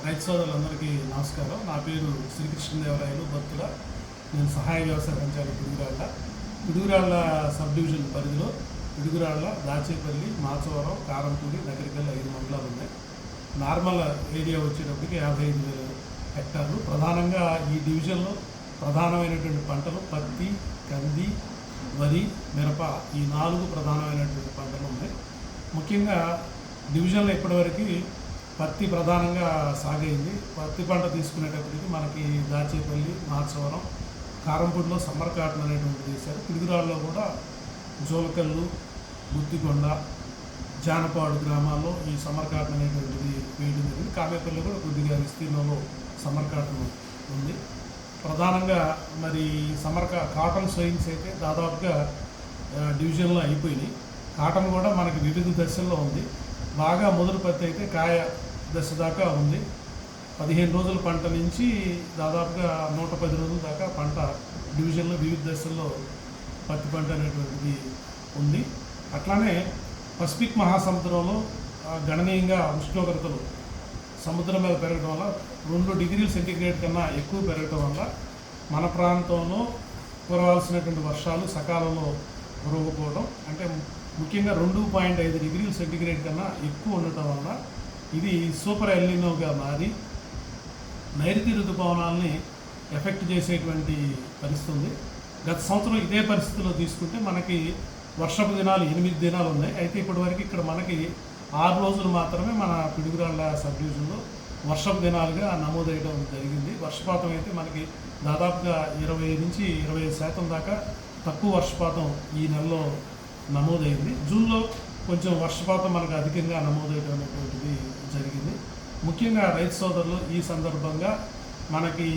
రైతు సోదరులందరికీ నమస్కారం. నా పేరు శ్రీకృష్ణదేవరాయలు బత్తుల. నేను సహాయ వ్యవసాయ సంచాలకుడు పిడుగురాళ్ళ సబ్ డివిజన్ పరిధిలో పిడుగురాళ్ళ, దాచేపల్లి, మాచవరం, కారంపూడి, నగరికల్ 5 మండలాలు ఉన్నాయి. నార్మల్ ఏరియా వచ్చేటప్పటికి 55,000 హెక్టార్లు. ప్రధానంగా ఈ డివిజన్లో ప్రధానమైనటువంటి పంటలు పత్తి, కంది, వరి, మిరప, ఈ 4 ప్రధానమైనటువంటి పంటలు ఉన్నాయి. ముఖ్యంగా డివిజన్లో ఇప్పటివరకు పత్తి ప్రధానంగా సాగైంది. పత్తి పంట తీసుకునేటప్పటికి మనకి దాచేపల్లి, మాచవరం, కారంపూడిలో సమ్మర్ కాటన్ అనేటువంటిది వేశారు. పిడుగురాళ్ళలో కూడా జోలకల్లు, గుత్తికొండ, జానపాడు గ్రామాల్లో ఈ సమ్మర్ కాటన్ అనేటువంటిది వేయడం జరిగింది. కామేపల్లి కూడా కొద్దిగా విస్తీర్ణంలో సమ్మర్ కాటన్ ఉంది. ప్రధానంగా మరి సమ్మర్ కాటన్ సోయింగ్స్ అయితే దాదాపుగా డివిజన్లో అయిపోయినాయి. కాటన్ కూడా మనకి వివిధ దశల్లో ఉంది. బాగా మొదలు పత్తి అయితే కాయ దశ దాకా ఉంది. 15 రోజుల పంట నుంచి దాదాపుగా 110 రోజుల దాకా పంట డివిజన్లో వివిధ దశల్లో పత్తి పంట అనేటువంటిది ఉంది. అట్లానే పసిఫిక్ మహాసముద్రంలో గణనీయంగా ఉష్ణోగ్రతలు సముద్రం మీద పెరగడం వల్ల 2 డిగ్రీల సెంటీగ్రేడ్ కన్నా ఎక్కువ పెరగడం వల్ల మన ప్రాంతంలో కురవాల్సినటువంటి వర్షాలు సకాలంలో కురవకపోవడం, అంటే ముఖ్యంగా 2.5 డిగ్రీల సెంటీగ్రేడ్ కన్నా ఎక్కువ ఉండటం వల్ల ఇది సూపర్ ఎల్నినోగా మారి నైరుతి ఋతుపవనాలని ఎఫెక్ట్ చేసేటువంటి పరిస్థితి ఉంది. గత సంవత్సరం ఇదే పరిస్థితిలో తీసుకుంటే మనకి వర్షపు దినాలు 8 దినాలు ఉన్నాయి. అయితే ఇప్పటివరకు ఇక్కడ మనకి 6 రోజులు మాత్రమే మన పిడుగురాళ్ళ సబ్ డివిజన్లో వర్షపు దినాలుగా నమోదయ్యడం జరిగింది. వర్షపాతం అయితే మనకి దాదాపుగా 20 నుంచి 25% దాకా తక్కువ వర్షపాతం ఈ నెలలో నమోదైంది. జూన్లో కొంచెం వర్షపాతం మనకు అధికంగా నమోదయ్యడం అనేటువంటిది జరిగింది. ముఖ్యంగా రైతు సోదరులు ఈ సందర్భంగా మనకి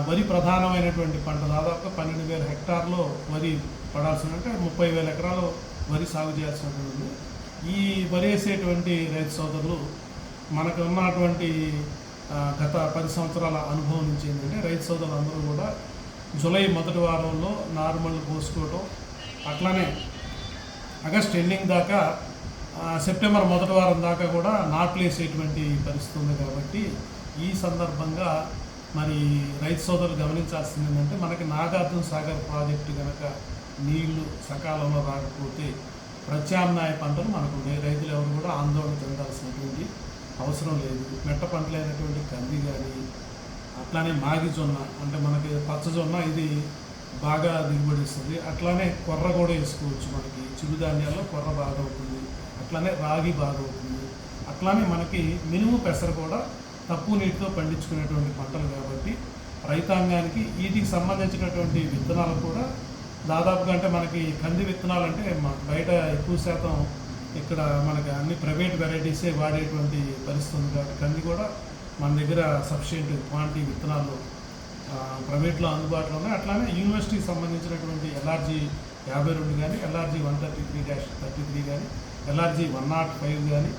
వరి ప్రధానమైనటువంటి పంట దాదాపుగా 12,000 హెక్టార్లో వరి పడాల్సిన, అంటే 30,000 ఎకరాలు వరి సాగు చేయాల్సినటువంటి ఈ వరి వేసేటువంటి రైతు సోదరులు మనకు ఉన్నటువంటి గత 10 సంవత్సరాల అనుభవం నుంచి ఏంటంటే రైతు సోదరులు అందరూ కూడా జూలై మొదటి వారంలో నార్మల్ పోసుకోవటం, అట్లానే ఆగస్ట్ ఎండింగ్ దాకా సెప్టెంబర్ మొదటి వారం దాకా కూడా నాట్లు వేసేటువంటి పరిస్థితి ఉంది. కాబట్టి ఈ సందర్భంగా మరి రైతు సోదరులు గమనించాల్సింది ఏంటంటే మనకి నాగార్జున సాగర్ ప్రాజెక్టు కనుక నీళ్లు సకాలంలో రాకపోతే ప్రత్యామ్నాయ పంటలు మనకు ఉన్నాయి. రైతులు ఎవరు కూడా ఆందోళన చెందాల్సినటువంటి అవసరం లేదు. మెట్ట పంటలైనటువంటి కంది కానీ, అట్లానే మాగి జొన్న, అంటే మనకి పచ్చజొన్న ఇది బాగా దిగుబడి ఇస్తుంది. అట్లానే కొర్ర కూడా వేసుకోవచ్చు. మనకి చిరుధాన్యాల్లో కొర్ర బాగా అవుతుంది, అట్లానే రాగి బాగా అవుతుంది. అట్లానే మనకి మినుము, పెసర కూడా తక్కువ నీటితో పండించుకునేటువంటి పంటలు కాబట్టి రైతాంగానికి వీటికి సంబంధించినటువంటి విత్తనాలు కూడా దాదాపుగా, అంటే మనకి కంది విత్తనాలు అంటే బయట ఎక్కువ శాతం ఇక్కడ మనకి అన్ని ప్రైవేట్ వెరైటీసే వాడేటువంటి పరిస్థితి ఉంది. కాబట్టి కంది కూడా మన దగ్గర సఫిషియెంట్ క్వాంటిటీ విత్తనాలు ప్రైవేట్లో అందుబాటులో ఉన్నాయి. అట్లానే యూనివర్సిటీకి సంబంధించినటువంటి LRG 52 కానీ, LRG 133-33 కానీ, LRG 105 కానీ,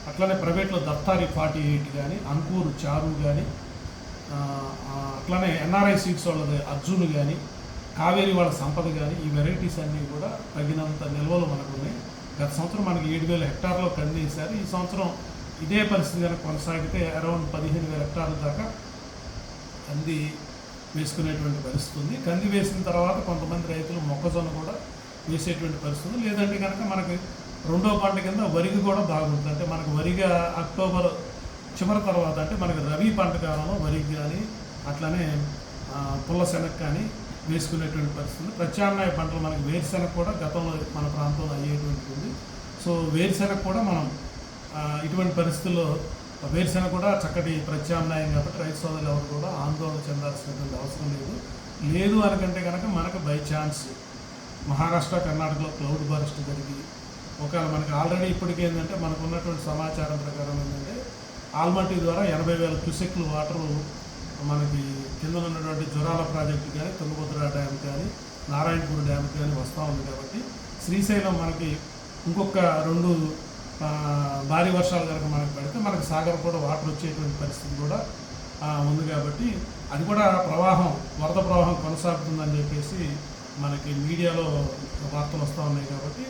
అట్లానే ప్రైవేట్లో దత్తారి 48 కానీ, అంకూర్ చారు కానీ, అట్లానే NRI సీడ్స్ వాళ్ళది అర్జున్ కానీ, కావేరి వాళ్ళ సంపద కానీ, ఈ వెరైటీస్ అన్నీ కూడా తగినంత నిల్వలు మనకు ఉన్నాయి. గత సంవత్సరం మనకి 7,000 హెక్టార్లో కంది వేశారు. ఈ సంవత్సరం ఇదే పరిస్థితి కనుక కొనసాగితే అరౌండ్ 15,000 హెక్టార్ల దాకా కంది వేసుకునేటువంటి పరిస్థితి ఉంది. కంది వేసిన తర్వాత కొంతమంది రైతులు మొక్కజొన్న కూడా వేసేటువంటి పరిస్థితి. లేదంటే కనుక మనకి రెండో పంట కింద వరికి కూడా బాగుంటుంది. అంటే మనకు వరిగా అక్టోబర్ చివరి తర్వాత, అంటే మనకి రబీ పంట కాలంలో వరికి కానీ, అట్లానే పుల్ల శనగ కానీ వేసుకునేటువంటి పరిస్థితి. ప్రత్యామ్నాయ పంటలు మనకి వేరుశెనగ కూడా గతంలో మన ప్రాంతంలో అయ్యేటువంటి ఉంది. సో వేరుశెనగ కూడా మనం ఇటువంటి పరిస్థితుల్లో వేరుశెనగ కూడా చక్కటి ప్రత్యామ్నాయం కాబట్టి రైతు సోదరులు ఎవరు కూడా ఆందోళన చెందాల్సినటువంటి అవసరం లేదు అనుకంటే కనుక మనకు బై ఛాన్స్ మహారాష్ట్ర, కర్ణాటకలో క్లౌడ్ బర్స్ట్ జరిగి ఒకవేళ మనకి ఆల్రెడీ ఇప్పటికీ ఏంటంటే మనకు ఉన్నటువంటి సమాచారం ప్రకారం ఏంటంటే ఆల్మట్టి ద్వారా 80,000 క్యూసెక్లు వాటరు మనకి కింద ఉన్నటువంటి జొరాల ప్రాజెక్టు కానీ, తుంగభద్ర డ్యామ్ కానీ, నారాయణపూర్ డ్యామ్ కానీ వస్తూ ఉంది. కాబట్టి శ్రీశైలం మనకి ఇంకొక 2 భారీ వర్షాలు కనుక మనకు పడితే మనకి సాగర్ కూడా వాటర్ వచ్చేటువంటి పరిస్థితి కూడా ఉంది. కాబట్టి అది కూడా వరద ప్రవాహం కొనసాగుతుందని చెప్పేసి మనకి మీడియాలో వార్తలు వస్తూ ఉన్నాయి. కాబట్టి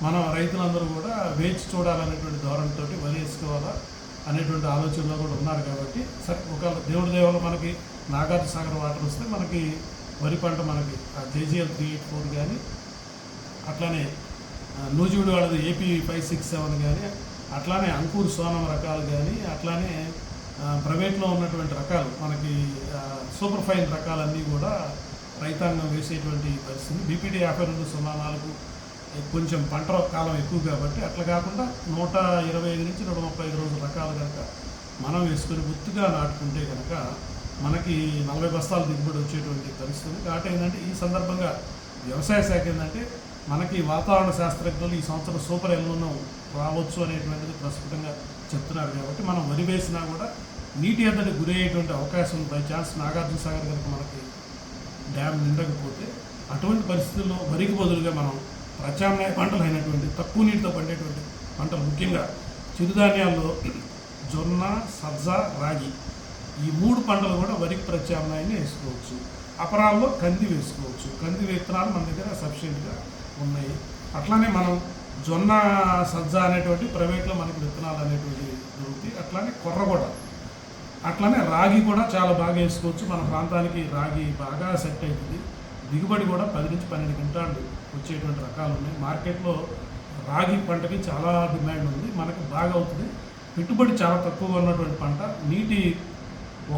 మనం రైతులందరూ కూడా వేచి చూడాలనేటువంటి ధోరణితో వరి వేసుకోవాలా, అనేటువంటి ఆలోచనలో కూడా ఉన్నారు కాబట్టి సరే ఒకవేళ దేవుడి దేవల మనకి నాగార్జున సాగర్ వాటర్ వస్తే మనకి వరి పంట మనకి JGL 384 కానీ అట్లానే నూజివీడు వాళ్ళది AP 567 కానీ అట్లానే అంకూర్ సోనం రకాలు కానీ అట్లానే ప్రైవేట్లో ఉన్నటువంటి రకాలు మనకి సూపర్ ఫైన్ రకాలన్నీ కూడా రైతాంగం వేసేటువంటి పరిస్థితి. BPD 5204 కొంచెం పంట కాలం ఎక్కువ కాబట్టి అట్లా కాకుండా 125 నుంచి 135 రోజుల రకాలు కనుక మనం వేసుకొని గుర్తుగా నాటుకుంటే కనుక మనకి 40 బస్తాలు దిగుబడి వచ్చేటువంటి పరిస్థితి. కాబట్టి ఏంటంటే ఈ సందర్భంగా వ్యవసాయ శాఖ ఏంటంటే మనకి వాతావరణ శాస్త్రజ్ఞులు ఈ సంవత్సరం సూపర్ ఎల్నినో రావచ్చు అనేటువంటిది ప్రస్ఫుటంగా చెప్తున్నారు. కాబట్టి మనం వరి వేసినా కూడా నీటి ఎద్దడి గురయ్యేటువంటి అవకాశం బై ఛాన్స్ నాగార్జున సాగర్ కనుక మనకి డ్యామ్ నిండకపోతే అటువంటి పరిస్థితుల్లో వరికి బదులుగా మనం ప్రత్యామ్నాయ పంటలు అయినటువంటి తక్కువ నీటితో పండేటువంటి పంటలు ముఖ్యంగా చిరుధాన్యాల్లో జొన్న, సజ్జ, రాగి ఈ 3 పంటలు కూడా వరికి ప్రత్యామ్నాయాన్ని వేసుకోవచ్చు. అపరాల్లో కంది వేసుకోవచ్చు. కంది విత్తనాలు మన దగ్గర సఫిషియెంట్గా ఉన్నాయి. అట్లానే మనం జొన్న, సజ్జ అనేటువంటి ప్రైవేట్లో మనకి విత్తనాలు అనేటువంటి దొరుకుతాయి. అట్లానే కొర్రగొడ, అట్లానే రాగి కూడా చాలా బాగా వేసుకోవచ్చు. మన ప్రాంతానికి రాగి బాగా సెట్ అవుతుంది. దిగుబడి కూడా 10 నుంచి 12 క్వింటాళ్ళు వచ్చేటువంటి రకాలు ఉన్నాయి. మార్కెట్లో రాగి పంటకి చాలా డిమాండ్ ఉంది. మనకి బాగా అవుతుంది. పెట్టుబడి చాలా తక్కువగా ఉన్నటువంటి పంట.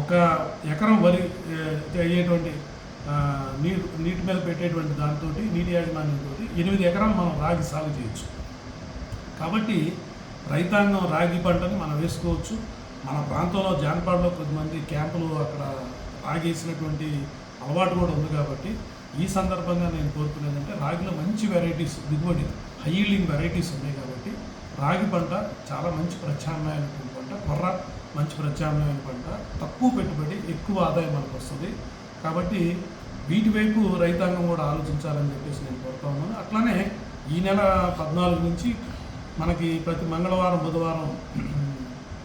ఒక ఎకరం వరి అయ్యేటువంటి నీటి మీద పెట్టేటువంటి దాంతో నీటి యాజమాన్యంతో 8 ఎకరాలు మనం రాగి సాగు చేయొచ్చు. కాబట్టి రైతాంగం రాగి పంటని మనం వేసుకోవచ్చు. మన ప్రాంతంలో జానపాడులో కొద్దిమంది క్యాంపులు అక్కడ రాగి వేసినటువంటి అలవాటు కూడా ఉంది. కాబట్టి ఈ సందర్భంగా నేను కోరుకునేది అంటే రాగిలో మంచి వెరైటీస్, దిగుబడి హై ఈల్డింగ్ వెరైటీస్ ఉన్నాయి. కాబట్టి రాగి పంట చాలా మంచి ప్రత్యామ్నాయమైనటువంటి పంట. కొర్ర మంచి ప్రత్యామ్నాయమైన పంట, తక్కువ పెట్టుబడి, ఎక్కువ ఆదాయం మనకు వస్తుంది. కాబట్టి వీటి వైపు రైతాంగం కూడా ఆలోచించాలని చెప్పేసి నేను కోరుతా ఉన్నాను. అట్లానే ఈ నెల 14 నుంచి మనకి ప్రతి మంగళవారం, బుధవారం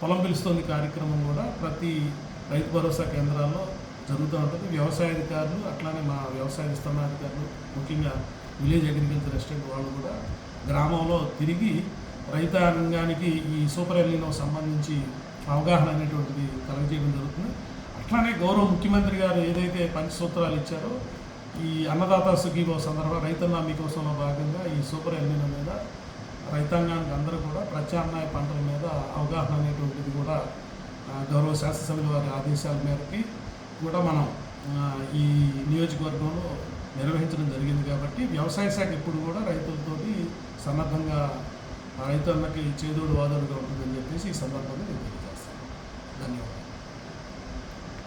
పొలం పిలుస్తుంది కార్యక్రమం కూడా ప్రతి రైతు భరోసా కేంద్రాల్లో జరుగుతూ ఉంటుంది. వ్యవసాయ అధికారులు అట్లానే మా వ్యవసాయ విస్తరణాధికారులు, ముఖ్యంగా విలేజ్ అగ్రికల్చర్ అసిస్టెంట్ వాళ్ళు కూడా గ్రామంలో తిరిగి రైతాంగానికి ఈ సూపర్ ఎల్నినో సంబంధించి అవగాహన అనేటువంటిది కలగజేయడం జరుగుతుంది. అట్లానే గౌరవ ముఖ్యమంత్రి గారు ఏదైతే పంచసూత్రాలు ఇచ్చారో ఈ అన్నదాత సుఖీభవ సందర్భంగా రైతన్న మీకోసంలో భాగంగా ఈ సూపర్ ఎల్నినో మీద రైతాంగానికి అందరూ కూడా ప్రత్యామ్నాయ పంటల మీద అవగాహన అనేటువంటిది కూడా గౌరవ శాసనసభ్యుల వారి ఆదేశాల మేరకి కూడా మనం ఈ నియోజకవర్గంలో నిర్వహించడం జరిగింది. కాబట్టి వ్యవసాయ శాఖ ఇప్పుడు కూడా రైతులతోటి సన్నద్ధంగా రైతన్నకి చేదోడు వాదోడుగా ఉంటుందని చెప్పేసి ఈ సందర్భంగా